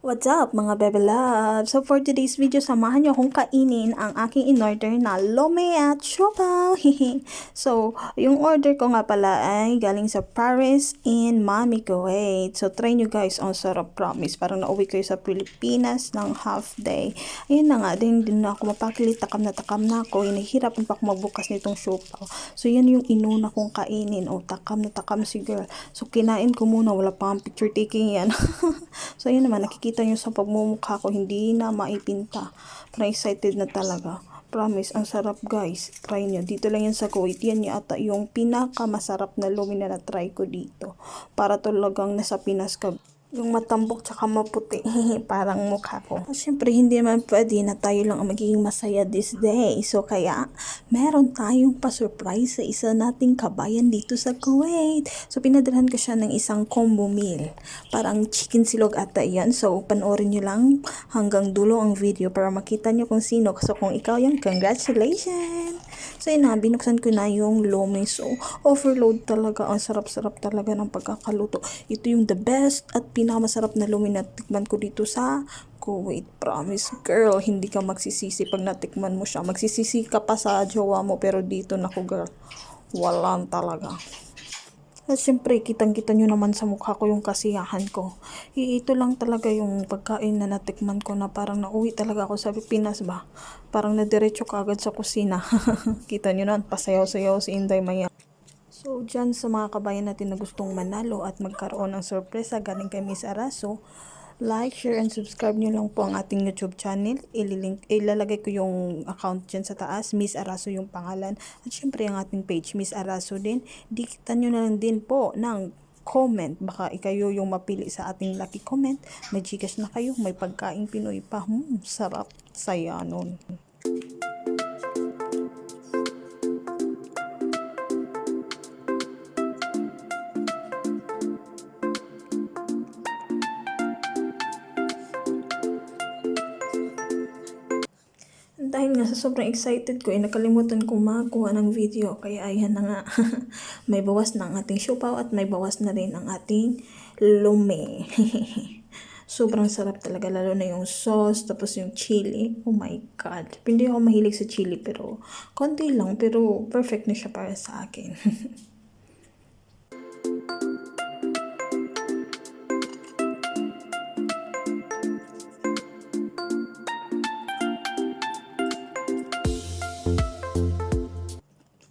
What's up mga bebe love? So for today's video, samahan niyo akong kainin ang aking in-order na lome at siopaw. So, yung order ko nga pala ay galing sa Paris in Mami Kuwait. So try nyo guys, ang sarap promise. Parang nauwi kayo sa Pilipinas ng half day. Ayun na nga, din na ako mapakilit, takam na ako. Hinahirapan pa ako magbukas nitong siopaw. So yan yung inuna kong kainin. O takam na takam si girl. So kinain ko muna, wala pa ang picture taking yan. So ayun naman, nakikita nyo sa pagmumukha ko, hindi na maipinta. Pero excited na talaga. Promise, ang sarap guys. Try nyo. Dito lang yan sa Kuwait. Yan yata yung pinakamasarap na lumi na na-try ko dito. Para talagang nasa Pinas ka. Yung matambok tsaka maputi. Parang mukha ko. Siyempre, hindi naman pwede na tayo lang ang magiging masaya this day. So, kaya, meron tayong pa-surprise sa isa nating kabayan dito sa Kuwait. So, pinadalhan ko siya ng isang combo meal. Parang chicken silog ata yan. So, panoorin nyo lang hanggang dulo ang video para makita nyo kung sino. So, kung ikaw yan, congratulations! So, yun na, binuksan ko na yung lome. So, overload talaga. Ang sarap-sarap talaga ng pagkakaluto. Ito yung the best at pinakamasarap na lumi na tikman ko dito sa Kuwait. Promise, girl, hindi ka magsisisi pag natikman mo siya. Magsisisi ka pa sa jowa mo, pero dito naku, girl, walang talaga. At syempre, kitang-kita nyo naman sa mukha ko yung kasiyahan ko. Ito lang talaga yung pagkain na natikman ko na parang nauwi talaga ako sa Pinas ba. Parang nadiretso ka agad sa kusina. Kita nyo na, pasayaw-sayaw si Inday Maya. So, dyan sa mga kabayan natin na gustong manalo at magkaroon ng sorpresa galing kay Miss Araso, like, share, and subscribe nyo lang po ang ating YouTube channel. Ilalagay ko yung account dyan sa taas. Miss Araso yung pangalan. At syempre ang ating page, Miss Araso din. Dikitan nyo na lang din po ng comment. Baka ikayo yung mapili sa ating lucky comment. May Gcash na kayo. May pagkaing Pinoy pa. Sarap. Saya nun. Dahil nga sa sobrang excited ko, nakalimutan kong makakuha ng video. Kaya ayan na nga, may bawas na ang ating siopaw at may bawas na rin ang ating lome. Sobrang sarap talaga, lalo na yung sauce, tapos yung chili. Oh my God. Hindi ako mahilig sa chili, pero konti lang, pero perfect na siya para sa akin.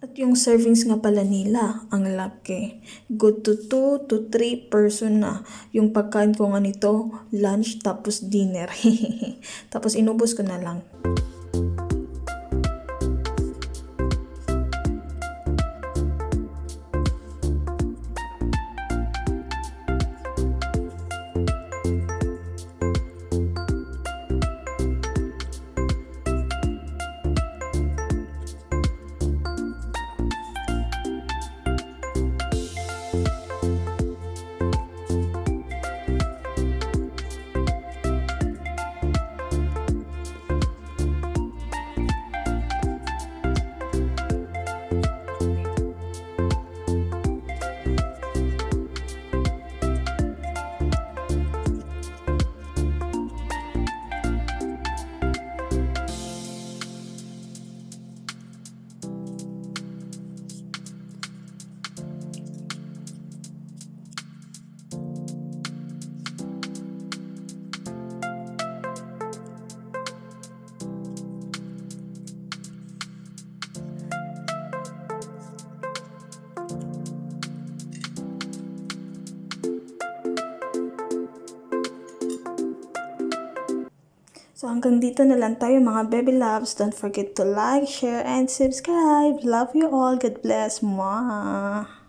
At yung servings nga pala nila, ang laki. Good to 2 to 3 person na. Yung pagkain ko nga nito, lunch tapos dinner. Tapos inubos ko na lang. So hanggang dito na lang tayo mga baby loves. Don't forget to like, share, and subscribe. Love you all. God bless. Mwah.